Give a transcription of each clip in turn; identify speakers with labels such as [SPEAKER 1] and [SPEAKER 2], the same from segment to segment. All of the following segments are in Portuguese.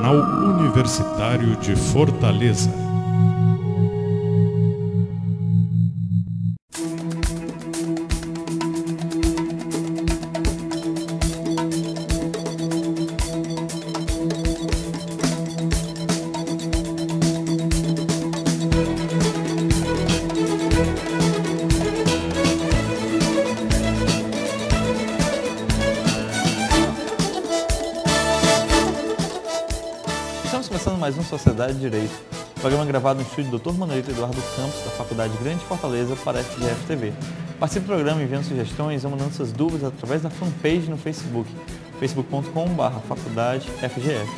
[SPEAKER 1] Regional Universitário de Fortaleza.
[SPEAKER 2] Estamos começando mais um Sociedade de Direito, programa gravado no estúdio Dr. Manuelito Eduardo Campos, da Faculdade Grande de Fortaleza, para a FGF TV. Participe do programa enviando sugestões ou mandando suas dúvidas através da fanpage no Facebook, facebook.com/faculdadefgf,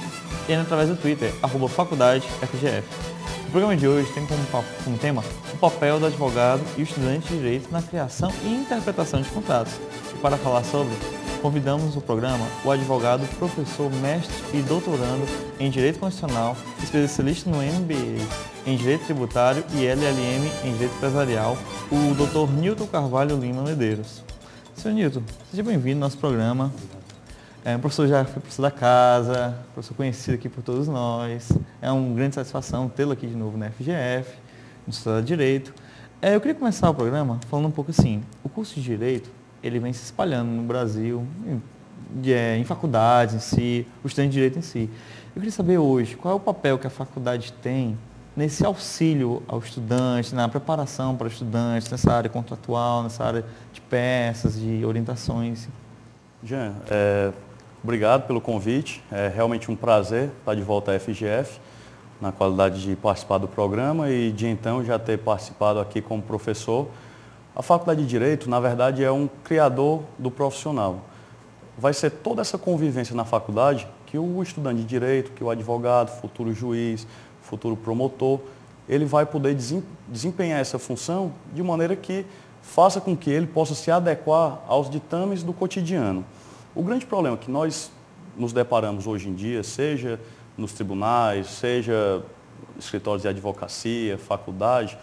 [SPEAKER 2] e ainda através do Twitter, @faculdadefgf. O programa de hoje tem como tema o papel do advogado e o estudante de direito na criação e interpretação de contratos. E para falar sobre, convidamos no programa o advogado, professor, mestre e doutorando em Direito Constitucional, especialista no MBA em Direito Tributário e LLM em Direito Empresarial, o Dr. Nilton Carvalho Lima Medeiros. Senhor Nilton, seja bem-vindo ao nosso programa. O professor já foi professor da casa, professor conhecido aqui por todos nós. É uma grande satisfação tê-lo aqui de novo na FGF, no Sociedade de Direito. Eu queria começar o programa falando um pouco assim, o curso de Direito, ele vem se espalhando no Brasil, em faculdades em si, o estudante de Direito em si. Eu queria saber hoje, qual é o papel que a faculdade tem nesse auxílio ao estudante, na preparação para estudantes, nessa área contratual, nessa área de peças, de orientações.
[SPEAKER 3] Jean, obrigado pelo convite. É realmente um prazer estar de volta à FGF, na qualidade de participar do programa e de então já ter participado aqui como professor. A Faculdade de Direito, na verdade, é um criador do profissional. Vai ser toda essa convivência na faculdade que o estudante de Direito, que o advogado, futuro juiz, futuro promotor, ele vai poder desempenhar essa função de maneira que faça com que ele possa se adequar aos ditames do cotidiano. O grande problema que nós nos deparamos hoje em dia, seja nos tribunais, seja escritórios de advocacia, faculdade,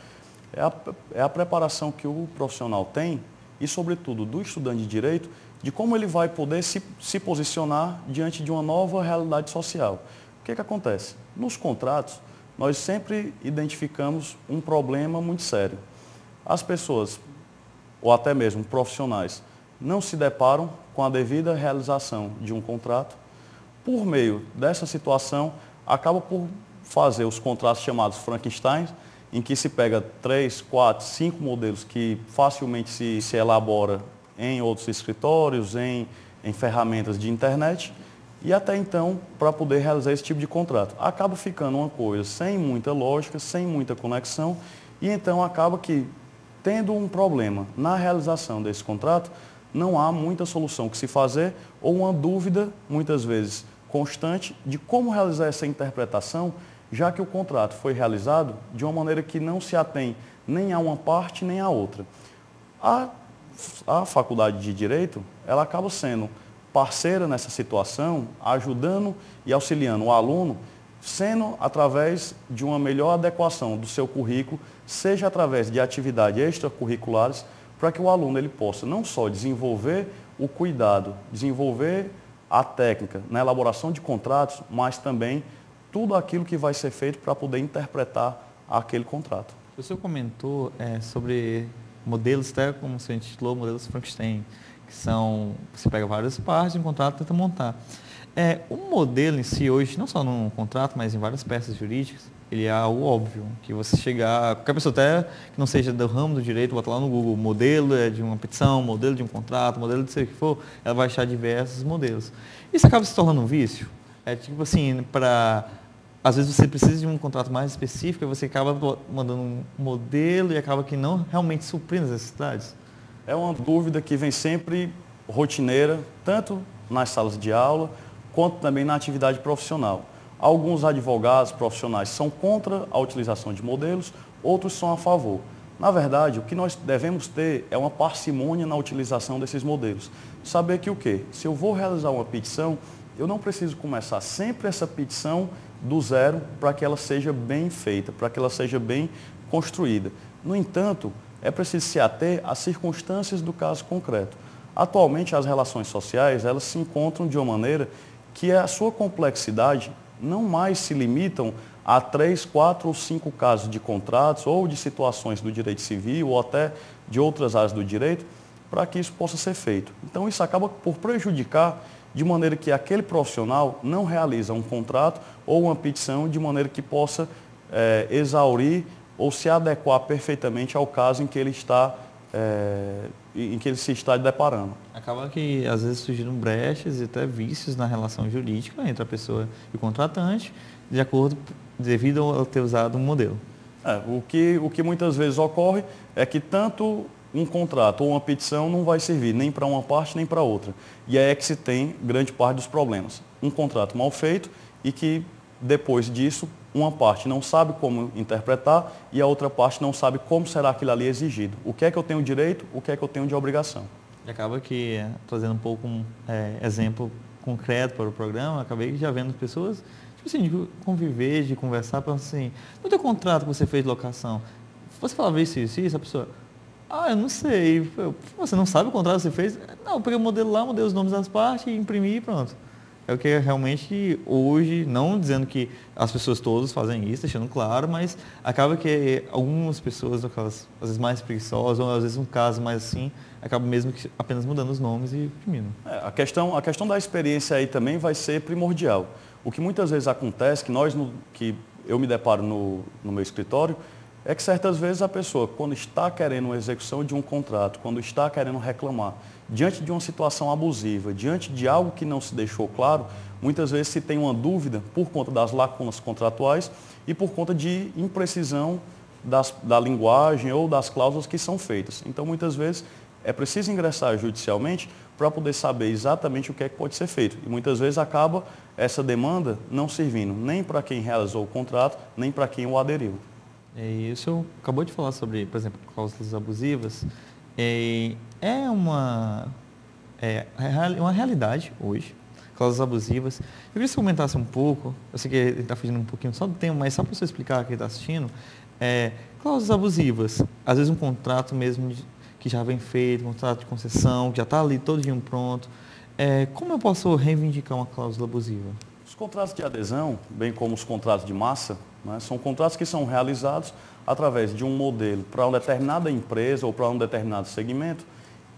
[SPEAKER 3] é a preparação que o profissional tem e, sobretudo, do estudante de direito, de como ele vai poder se posicionar diante de uma nova realidade social. O que acontece? Nos contratos, nós sempre identificamos um problema muito sério. As pessoas, ou até mesmo profissionais, não se deparam com a devida realização de um contrato. Por meio dessa situação, acaba por fazer os contratos chamados Frankenstein, em que se pega 3, 4, 5 modelos que facilmente se elabora em outros escritórios, em ferramentas de internet, e até então, para poder realizar esse tipo de contrato. Acaba ficando uma coisa sem muita lógica, sem muita conexão, e então acaba que, tendo um problema na realização desse contrato, não há muita solução que se fazer, ou uma dúvida, muitas vezes constante, de como realizar essa interpretação, já que o contrato foi realizado de uma maneira que não se atém nem a uma parte nem a outra. A Faculdade de Direito, ela acaba sendo parceira nessa situação, ajudando e auxiliando o aluno, sendo através de uma melhor adequação do seu currículo, seja através de atividades extracurriculares, para que o aluno ele possa não só desenvolver o cuidado, desenvolver a técnica na elaboração de contratos, mas também tudo aquilo que vai ser feito para poder interpretar aquele contrato.
[SPEAKER 2] O senhor comentou sobre modelos, até como o senhor intitulou, modelos Frankenstein, que são, você pega várias partes de um contrato e tenta montar. O modelo em si hoje, não só num contrato, mas em várias peças jurídicas, ele é algo óbvio, que você chegar, qualquer pessoa até que não seja do ramo do direito, bota lá no Google, modelo de uma petição, modelo de um contrato, modelo de sei o que for, ela vai achar diversos modelos. Isso acaba se tornando um vício. Tipo assim, às vezes você precisa de um contrato mais específico e você acaba mandando um modelo e acaba que não realmente suprindo as necessidades.
[SPEAKER 3] É uma dúvida que vem sempre rotineira, tanto nas salas de aula, quanto também na atividade profissional. Alguns advogados profissionais são contra a utilização de modelos, outros são a favor. Na verdade, o que nós devemos ter é uma parcimônia na utilização desses modelos. Saber que o quê? Se eu vou realizar uma petição, eu não preciso começar sempre essa petição do zero para que ela seja bem feita, para que ela seja bem construída. No entanto, é preciso se ater às circunstâncias do caso concreto. Atualmente, as relações sociais, elas se encontram de uma maneira que a sua complexidade não mais se limitam a 3, 4 ou 5 casos de contratos ou de situações do direito civil ou até de outras áreas do direito, para que isso possa ser feito. Então isso acaba por prejudicar de maneira que aquele profissional não realiza um contrato ou uma petição de maneira que possa exaurir ou se adequar perfeitamente ao caso em que ele está em que ele se está deparando.
[SPEAKER 2] Acaba que às vezes surgiram brechas e até vícios na relação jurídica entre a pessoa e o contratante, devido a ter usado um modelo.
[SPEAKER 3] O que muitas vezes ocorre é que tanto um contrato ou uma petição não vai servir nem para uma parte nem para outra. E é que se tem grande parte dos problemas. Um contrato mal feito e que depois disso uma parte não sabe como interpretar e a outra parte não sabe como será aquilo ali exigido. O que é que eu tenho direito, o que é que eu tenho de obrigação.
[SPEAKER 2] E acaba que, trazendo um pouco exemplo concreto para o programa, acabei já vendo pessoas, tipo assim, de conviver, de conversar, falando assim, no teu contrato que você fez de locação, você falava isso, a pessoa, eu não sei, você não sabe o contrato que você fez? Não, eu peguei o modelo lá, mudei os nomes das partes, imprimi e pronto. É o que realmente hoje, não dizendo que as pessoas todas fazem isso, deixando claro, mas acaba que algumas pessoas, aquelas, às vezes mais preguiçosas, ou às vezes um caso mais assim, acaba mesmo que apenas mudando os nomes e imprimindo.
[SPEAKER 3] A questão da experiência aí também vai ser primordial. O que muitas vezes acontece, que eu me deparo no meu escritório, é que certas vezes a pessoa, quando está querendo uma execução de um contrato, quando está querendo reclamar, diante de uma situação abusiva, diante de algo que não se deixou claro, muitas vezes se tem uma dúvida por conta das lacunas contratuais e por conta de imprecisão da linguagem ou das cláusulas que são feitas. Então, muitas vezes, é preciso ingressar judicialmente para poder saber exatamente o que é que pode ser feito. E muitas vezes acaba essa demanda não servindo nem para quem realizou o contrato, nem para quem o aderiu.
[SPEAKER 2] O senhor acabou de falar sobre, por exemplo, cláusulas abusivas. É uma realidade hoje, cláusulas abusivas. Eu queria que você comentasse um pouco, eu sei que ele está fugindo um pouquinho só do tema, mas só para você explicar quem está assistindo, cláusulas abusivas, às vezes um contrato mesmo que já vem feito, um contrato de concessão, que já está ali todinho pronto. Como eu posso reivindicar uma cláusula abusiva?
[SPEAKER 3] Os contratos de adesão, bem como os contratos de massa, né, são contratos que são realizados através de um modelo para uma determinada empresa ou para um determinado segmento.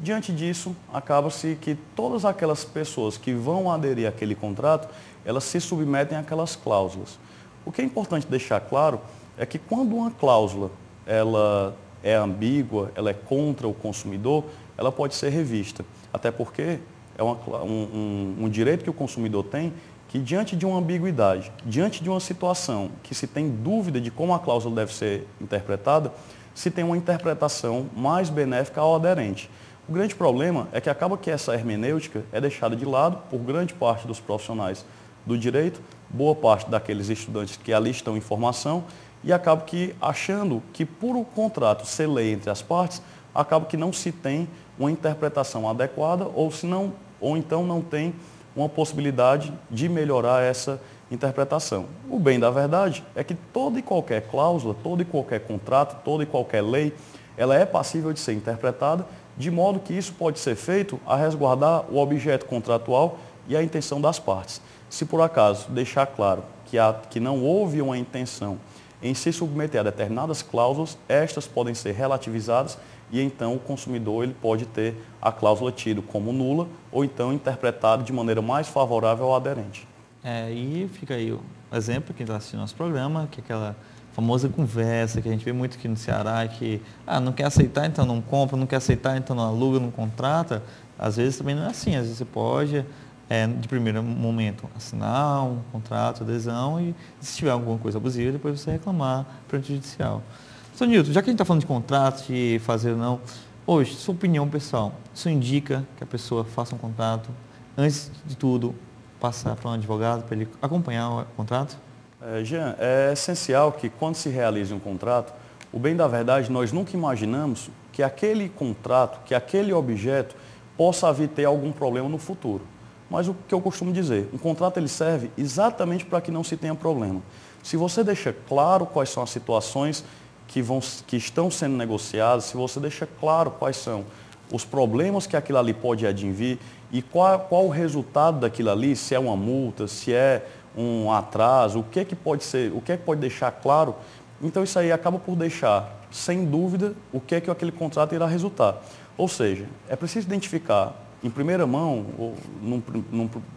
[SPEAKER 3] Diante disso, acaba-se que todas aquelas pessoas que vão aderir àquele contrato, elas se submetem àquelas cláusulas. O que é importante deixar claro é que quando uma cláusula ela é ambígua, ela é contra o consumidor, ela pode ser revista. Até porque é um direito que o consumidor tem que, diante de uma ambiguidade, diante de uma situação que se tem dúvida de como a cláusula deve ser interpretada, se tem uma interpretação mais benéfica ao aderente. O grande problema é que acaba que essa hermenêutica é deixada de lado por grande parte dos profissionais do direito, boa parte daqueles estudantes que ali estão em formação, e acaba que achando que por o contrato ser lei entre as partes, acaba que não se tem uma interpretação adequada ou então não tem uma possibilidade de melhorar essa interpretação. O bem da verdade é que toda e qualquer cláusula, todo e qualquer contrato, toda e qualquer lei, ela é passível de ser interpretada, de modo que isso pode ser feito a resguardar o objeto contratual e a intenção das partes. Se por acaso deixar claro que não houve uma intenção em se submeter a determinadas cláusulas, estas podem ser relativizadas e então o consumidor ele pode ter a cláusula tida como nula ou então interpretada de maneira mais favorável ao aderente.
[SPEAKER 2] E fica aí o exemplo, quem está assistindo nosso programa, que é aquela famosa conversa que a gente vê muito aqui no Ceará, que não quer aceitar, então não compra, não quer aceitar, então não aluga, não contrata. Às vezes também não é assim, às vezes você pode, de primeiro momento, assinar um contrato, adesão, e se tiver alguma coisa abusiva, depois você reclamar perante o judicial. Sr. Nilton, já que a gente está falando de contratos, de fazer ou não, hoje, sua opinião pessoal, isso indica que a pessoa faça um contrato, antes de tudo, passar para um advogado para ele acompanhar o contrato?
[SPEAKER 3] Jean, é essencial que quando se realize um contrato, o bem da verdade, nós nunca imaginamos que aquele contrato, que aquele objeto possa vir ter algum problema no futuro. Mas o que eu costumo dizer, um contrato ele serve exatamente para que não se tenha problema. Se você deixa claro quais são as situações que estão sendo negociadas, se você deixa claro quais são os problemas que aquilo ali pode advir e qual o resultado daquilo ali, se é uma multa, se é um atraso, o que é que pode ser, o que é que pode deixar claro. Então isso aí acaba por deixar, sem dúvida, o que é que aquele contrato irá resultar. Ou seja, é preciso identificar em primeira mão, ou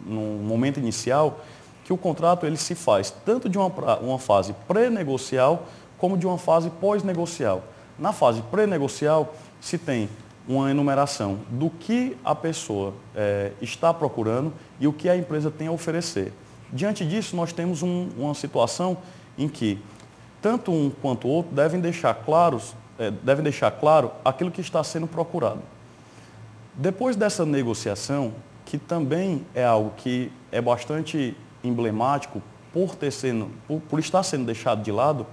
[SPEAKER 3] num momento inicial, que o contrato ele se faz tanto de uma fase pré-negocial como de uma fase pós-negocial. Na fase pré-negocial se tem uma enumeração do que a pessoa está procurando e o que a empresa tem a oferecer. Diante disso, nós temos uma situação em que tanto um quanto o outro devem deixar claro aquilo que está sendo procurado. Depois dessa negociação, que também é algo que é bastante emblemático por estar sendo deixado de lado,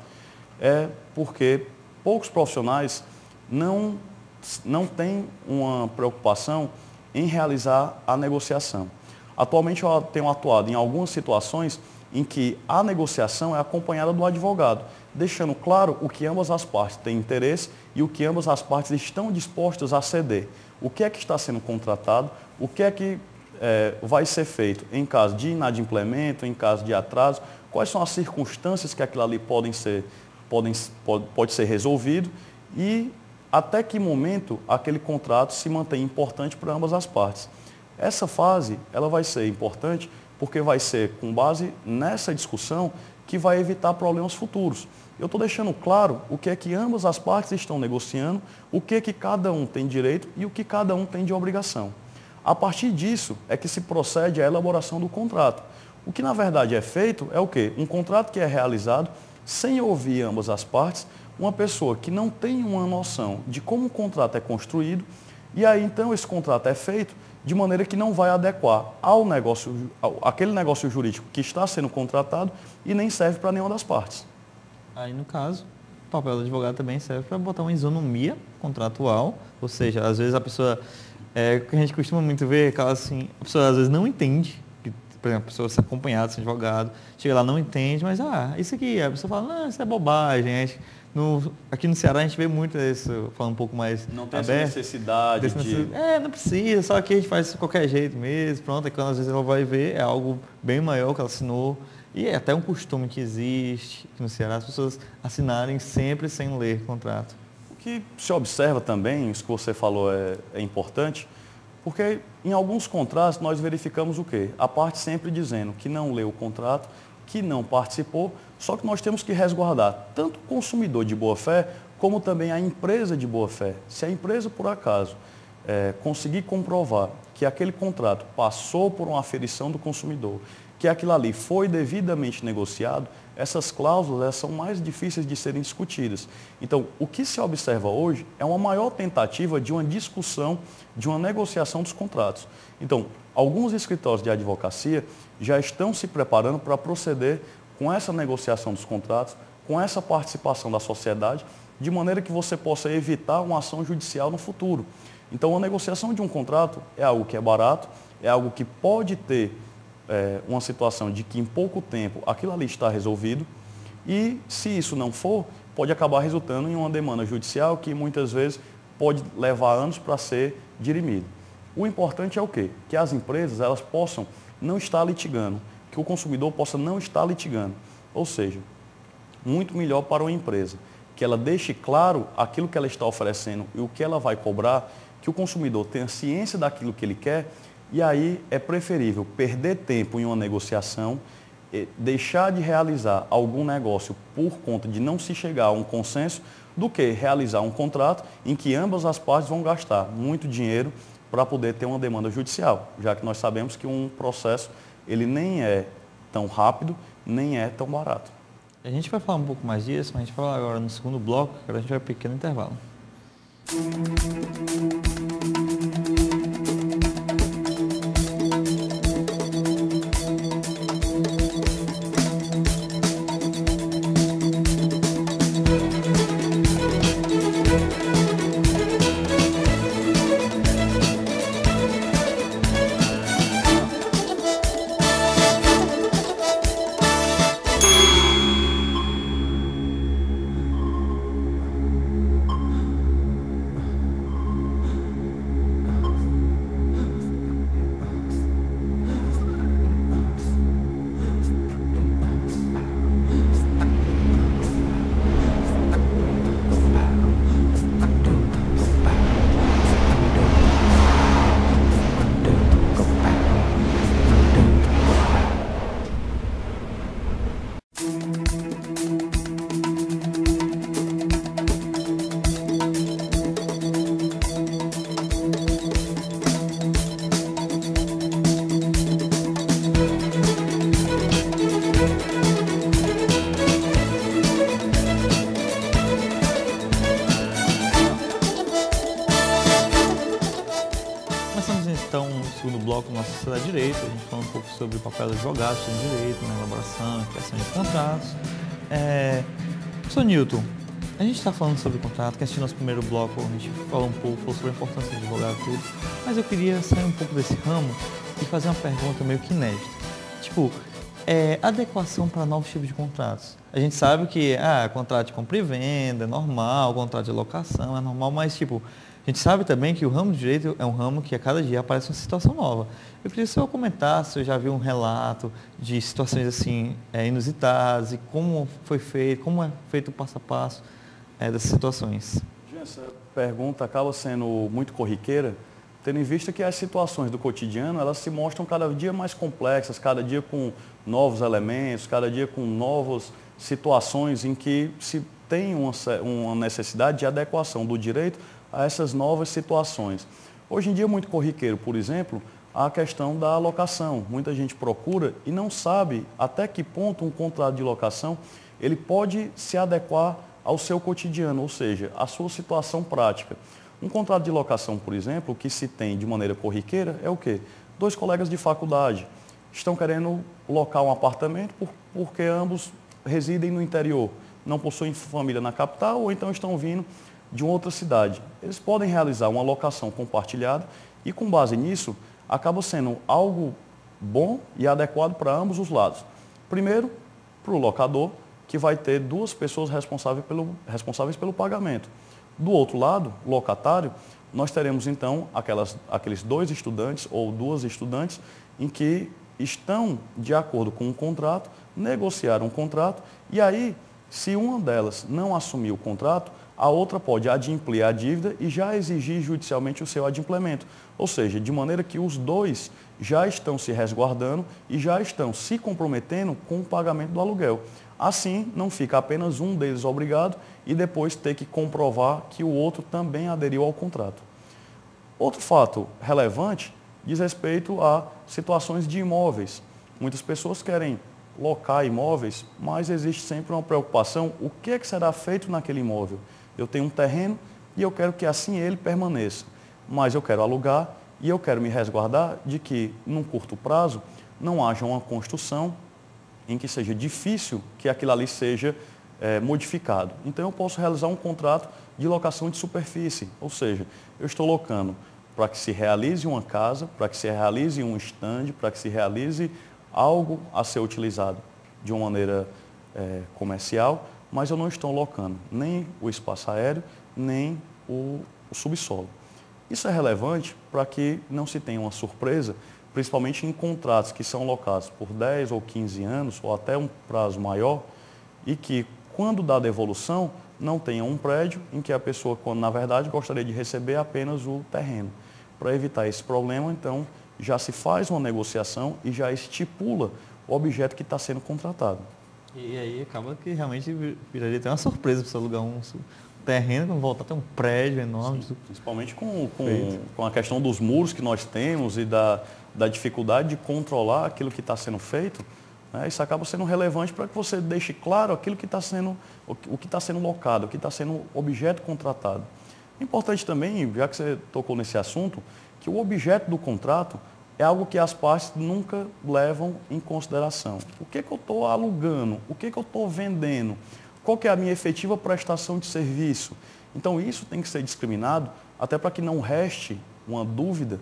[SPEAKER 3] é porque poucos profissionais não têm uma preocupação em realizar a negociação. Atualmente eu tenho atuado em algumas situações em que a negociação é acompanhada do advogado, deixando claro o que ambas as partes têm interesse e o que ambas as partes estão dispostas a ceder. O que é que está sendo contratado, o que é que vai ser feito em caso de inadimplemento, em caso de atraso, quais são as circunstâncias que aquilo ali pode ser resolvido e até que momento aquele contrato se mantém importante para ambas as partes. Essa fase ela vai ser importante porque vai ser com base nessa discussão que vai evitar problemas futuros. Eu estou deixando claro o que é que ambas as partes estão negociando, o que é que cada um tem direito e o que cada um tem de obrigação. A partir disso é que se procede à elaboração do contrato. O que na verdade é feito é o quê? Um contrato que é realizado sem ouvir ambas as partes, uma pessoa que não tem uma noção de como o contrato é construído, e aí então esse contrato é feito de maneira que não vai adequar aquele negócio jurídico que está sendo contratado e nem serve para nenhuma das partes. Aí,
[SPEAKER 2] no caso, o papel do advogado também serve para botar uma isonomia contratual, ou seja, às vezes a pessoa, o que a gente costuma muito ver, assim, a pessoa às vezes não entende, por exemplo, a pessoa se acompanhada, se advogado, chega lá, não entende, mas, isso aqui, a pessoa fala, não, isso é bobagem, aqui no Ceará a gente vê muito isso, falando um pouco mais
[SPEAKER 3] não tem
[SPEAKER 2] aberto.
[SPEAKER 3] Essa necessidade de...
[SPEAKER 2] não precisa, só que a gente faz de qualquer jeito mesmo, pronto, e quando às vezes ela vai ver, é algo bem maior que ela assinou, e é até um costume que existe aqui no Ceará, as pessoas assinarem sempre sem ler contrato.
[SPEAKER 3] O que se observa também, isso que você falou é importante, porque em alguns contratos nós verificamos o quê? A parte sempre dizendo que não leu o contrato, que não participou, só que nós temos que resguardar tanto o consumidor de boa-fé, como também a empresa de boa-fé. Se a empresa, por acaso, conseguir comprovar que aquele contrato passou por uma aferição do consumidor, que aquilo ali foi devidamente negociado, essas cláusulas são mais difíceis de serem discutidas. Então, o que se observa hoje é uma maior tentativa de uma discussão, de uma negociação dos contratos. Então, alguns escritórios de advocacia já estão se preparando para proceder com essa negociação dos contratos, com essa participação da sociedade, de maneira que você possa evitar uma ação judicial no futuro. Então, a negociação de um contrato é algo que é barato, é algo que pode ter uma situação de que em pouco tempo aquilo ali está resolvido e, se isso não for, pode acabar resultando em uma demanda judicial que muitas vezes pode levar anos para ser dirimido. O importante é o quê? Que as empresas elas possam não estar litigando, que o consumidor possa não estar litigando. Ou seja, muito melhor para uma empresa que ela deixe claro aquilo que ela está oferecendo e o que ela vai cobrar, que o consumidor tenha ciência daquilo que ele quer, e aí é preferível perder tempo em uma negociação, deixar de realizar algum negócio por conta de não se chegar a um consenso, do que realizar um contrato em que ambas as partes vão gastar muito dinheiro para poder ter uma demanda judicial, já que nós sabemos que um processo ele nem é tão rápido, nem é tão barato.
[SPEAKER 2] A gente vai falar um pouco mais disso, mas a gente vai falar agora no segundo bloco, agora a gente vai para um pequeno intervalo. bloco na Sociedade de Direito, a gente falou um pouco sobre o papel do advogado em direito, na elaboração e criação de contratos. Professor Newton, a gente está falando sobre contrato, que assistiu nosso primeiro bloco, a gente falou sobre a importância do advogado e tudo, mas eu queria sair um pouco desse ramo e fazer uma pergunta meio que inédita. Tipo, adequação para novos tipos de contratos. A gente sabe que contrato de compra e venda é normal, contrato de locação é normal, mas tipo, a gente sabe também que o ramo de direito é um ramo que a cada dia aparece uma situação nova. Eu queria que o senhor comentasse se eu já viu um relato de situações assim inusitadas e como foi feito, como é feito o passo a passo dessas situações.
[SPEAKER 3] Essa pergunta acaba sendo muito corriqueira, tendo em vista que as situações do cotidiano, elas se mostram cada dia mais complexas, cada dia com novos elementos, cada dia com novas situações em que se tem uma necessidade de adequação do direito a essas novas situações. Hoje em dia é muito corriqueiro, por exemplo, a questão da locação. Muita gente procura e não sabe até que ponto um contrato de locação ele pode se adequar ao seu cotidiano, ou seja, à sua situação prática. Um contrato de locação, por exemplo, que se tem de maneira corriqueira é o quê? 2 colegas de faculdade estão querendo locar um apartamento porque ambos residem no interior, não possuem família na capital ou então estão vindo de uma outra cidade. Eles podem realizar uma locação compartilhada e, com base nisso, acaba sendo algo bom e adequado para ambos os lados. Primeiro, para o locador, que vai ter 2 pessoas responsáveis pelo pagamento. Do outro lado, locatário, nós teremos então aqueles 2 estudantes ou 2 estudantes em que estão de acordo com um contrato, negociaram um contrato e aí, se uma delas não assumir o contrato, a outra pode adimplir a dívida e já exigir judicialmente o seu adimplemento. Ou seja, de maneira que os 2 já estão se resguardando e já estão se comprometendo com o pagamento do aluguel. Assim, não fica apenas um deles obrigado e depois ter que comprovar que o outro também aderiu ao contrato. Outro fato relevante diz respeito a situações de imóveis. Muitas pessoas querem locar imóveis, mas existe sempre uma preocupação, o que é que será feito naquele imóvel? Eu tenho um terreno e eu quero que assim ele permaneça, mas eu quero alugar e eu quero me resguardar de que, num curto prazo, não haja uma construção em que seja difícil que aquilo ali seja modificado. Então, eu posso realizar um contrato de locação de superfície, ou seja, eu estou locando para que se realize uma casa, para que se realize um estande, para que se realize algo a ser utilizado de uma maneira comercial, mas eu não estou locando nem o espaço aéreo, nem o subsolo. Isso é relevante para que não se tenha uma surpresa, principalmente em contratos que são locados por 10 ou 15 anos, ou até um prazo maior, e que, quando dá devolução, não tenha um prédio em que a pessoa, quando na verdade gostaria de receber apenas o terreno. Para evitar esse problema, então, já se faz uma negociação e já estipula o objeto que está sendo contratado.
[SPEAKER 2] E aí acaba que realmente viraria até uma surpresa para você alugar um terreno, quando voltar a ter um prédio enorme.
[SPEAKER 3] Sim, principalmente com a questão dos muros que nós temos e da dificuldade de controlar aquilo que está sendo feito, né? Isso acaba sendo relevante para que você deixe claro aquilo que está sendo, o que está sendo locado, o que está sendo objeto contratado. Importante também, já que você tocou nesse assunto, que o objeto do contrato é algo que as partes nunca levam em consideração. O que eu estou alugando? O que eu estou vendendo? Qual que é a minha efetiva prestação de serviço? Então, isso tem que ser discriminado, até para que não reste uma dúvida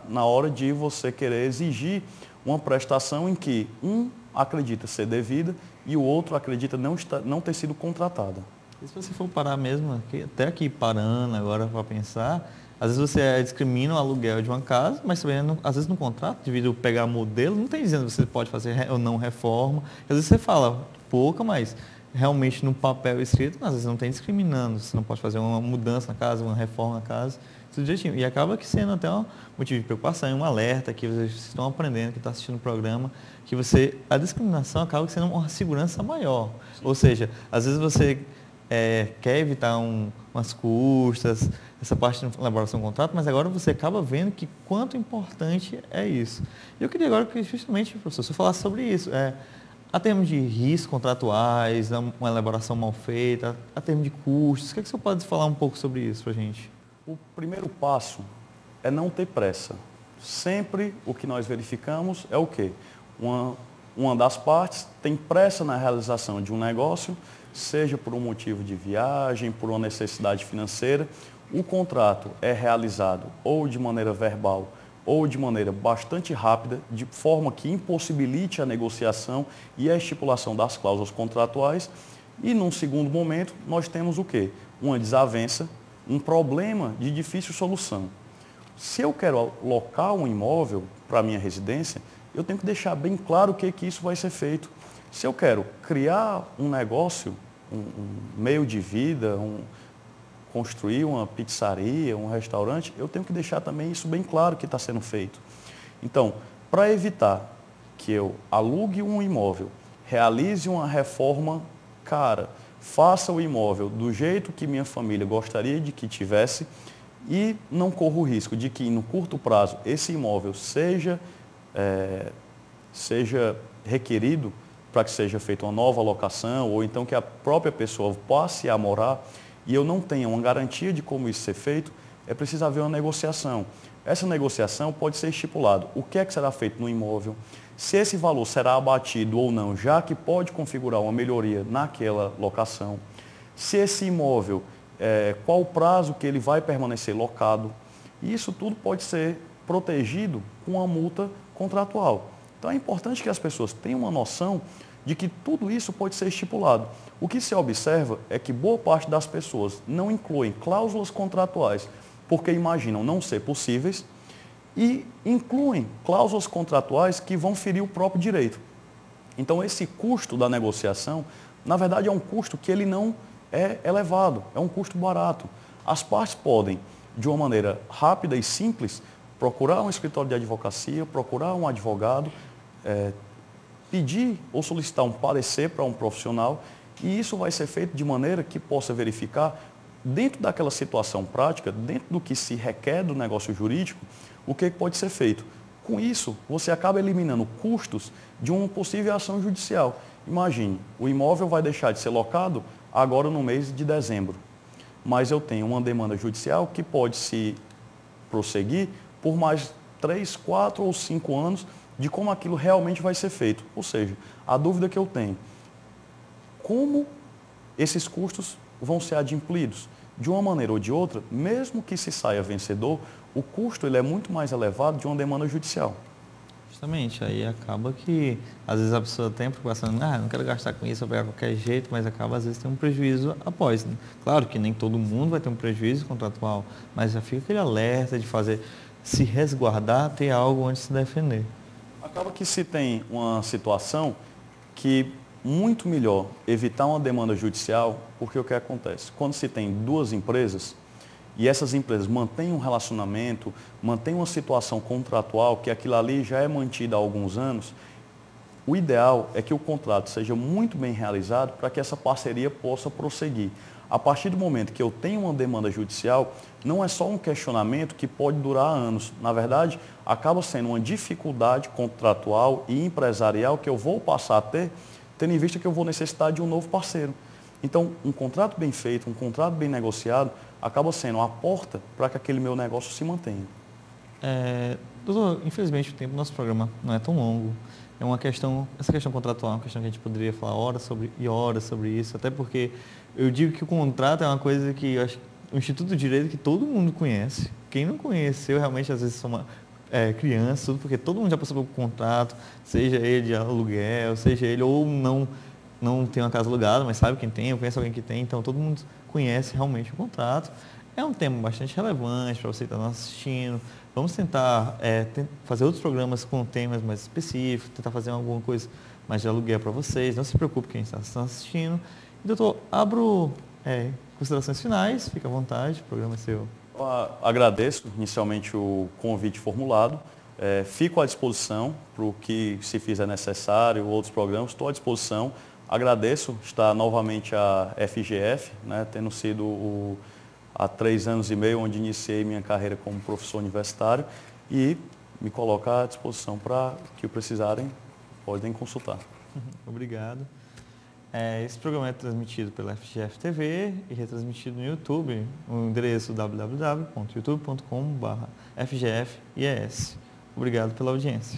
[SPEAKER 3] na hora de você querer exigir uma prestação em que um acredita ser devida e o outro acredita não ter sido contratada.
[SPEAKER 2] E se você for parar mesmo, até aqui parando agora para pensar, às vezes você discrimina o aluguel de uma casa, mas também, às vezes no contrato, devido a pegar modelo, não tem dizendo que você pode fazer ou não reforma. Às vezes você fala pouca, mas realmente no papel escrito, às vezes não tem discriminando. Você não pode fazer uma mudança na casa, uma reforma na casa, tudo direitinho. E acaba que sendo até um motivo de preocupação, um alerta que vocês estão aprendendo, que está assistindo o programa, que a discriminação acaba sendo uma segurança maior. Sim. Ou seja, às vezes você quer evitar umas custas, essa parte de elaboração do contrato, mas agora você acaba vendo que quanto importante é isso. E eu queria agora que justamente, professor, você falasse sobre isso. A termos de riscos contratuais, uma elaboração mal feita, a termos de custos, o que é que o senhor pode falar um pouco sobre isso para a gente?
[SPEAKER 3] O primeiro passo é não ter pressa. Sempre o que nós verificamos é o quê? Uma das partes tem pressa na realização de um negócio, seja por um motivo de viagem, por uma necessidade financeira. O contrato é realizado ou de maneira verbal ou de maneira bastante rápida, de forma que impossibilite a negociação e a estipulação das cláusulas contratuais. E num segundo momento, nós temos o quê? Uma desavença, um problema de difícil solução. Se eu quero alocar um imóvel para a minha residência, eu tenho que deixar bem claro o que isso vai ser feito. Se eu quero criar um negócio, um meio de vida, construir uma pizzaria, um restaurante, eu tenho que deixar também isso bem claro que está sendo feito. Então, para evitar que eu alugue um imóvel, realize uma reforma cara, faça o imóvel do jeito que minha família gostaria de que tivesse e não corra o risco de que no curto prazo esse imóvel seja requerido para que seja feita uma nova locação ou então que a própria pessoa passe a morar e eu não tenha uma garantia de como isso ser feito, é preciso haver uma negociação. Essa negociação pode ser estipulado o que é que será feito no imóvel, se esse valor será abatido ou não, já que pode configurar uma melhoria naquela locação, se esse imóvel, qual o prazo que ele vai permanecer locado. E isso tudo pode ser protegido com uma multa contratual. Então é importante que as pessoas tenham uma noção de que tudo isso pode ser estipulado. O que se observa é que boa parte das pessoas não incluem cláusulas contratuais porque imaginam não ser possíveis e incluem cláusulas contratuais que vão ferir o próprio direito. Então esse custo da negociação, na verdade é um custo que ele não é elevado, é um custo barato. As partes podem, de uma maneira rápida e simples, procurar um escritório de advocacia, procurar um advogado, pedir ou solicitar um parecer para um profissional e isso vai ser feito de maneira que possa verificar, dentro daquela situação prática, dentro do que se requer do negócio jurídico, o que pode ser feito. Com isso, você acaba eliminando custos de uma possível ação judicial. Imagine, o imóvel vai deixar de ser locado agora no mês de dezembro, mas eu tenho uma demanda judicial que pode se prosseguir por mais 3, 4 ou 5 anos de como aquilo realmente vai ser feito. Ou seja, a dúvida que eu tenho, como esses custos vão ser adimplidos? De uma maneira ou de outra, mesmo que se saia vencedor, o custo ele é muito mais elevado de uma demanda judicial.
[SPEAKER 2] Justamente, aí acaba que às vezes a pessoa tem a preocupação, não quero gastar com isso, vou pegar de qualquer jeito, mas acaba às vezes tendo um prejuízo após. Né? Claro que nem todo mundo vai ter um prejuízo contratual, mas já fica aquele alerta de se resguardar, ter algo onde se defender.
[SPEAKER 3] Acaba que se tem uma situação que muito melhor evitar uma demanda judicial, porque o que acontece? Quando se tem duas empresas e essas empresas mantêm um relacionamento, mantêm uma situação contratual, que aquilo ali já é mantido há alguns anos, o ideal é que o contrato seja muito bem realizado para que essa parceria possa prosseguir. A partir do momento que eu tenho uma demanda judicial, não é só um questionamento que pode durar anos. Na verdade, acaba sendo uma dificuldade contratual e empresarial que eu vou passar a ter, tendo em vista que eu vou necessitar de um novo parceiro. Então, um contrato bem feito, um contrato bem negociado, acaba sendo a porta para que aquele meu negócio se mantenha.
[SPEAKER 2] Doutor, infelizmente o tempo do nosso programa não é tão longo. Essa questão contratual é uma questão que a gente poderia falar horas sobre isso, até porque eu digo que o contrato é uma coisa que eu acho o Instituto do Direito que todo mundo conhece. Quem não conheceu, realmente, às vezes, são criança, tudo, porque todo mundo já passou pelo contrato, seja ele de aluguel, seja ele ou não tem uma casa alugada, mas sabe quem tem, ou conhece alguém que tem, então todo mundo conhece realmente o contrato. É um tema bastante relevante para você que está nos assistindo. Vamos tentar fazer outros programas com temas mais específicos, tentar fazer alguma coisa mais de aluguel para vocês. Não se preocupe quem está assistindo. E, doutor, abro considerações finais, fica à vontade, o programa é seu.
[SPEAKER 3] Eu agradeço inicialmente o convite formulado. Fico à disposição para o que se fizer necessário, outros programas, estou à disposição. Agradeço estar novamente a FGF, né, tendo sido há 3 anos e meio onde iniciei minha carreira como professor universitário e me coloco à disposição para que o precisarem, podem consultar.
[SPEAKER 2] Obrigado. Esse programa é transmitido pela FGF TV e retransmitido no YouTube, no endereço www.youtube.com/FGFIES. Obrigado pela audiência.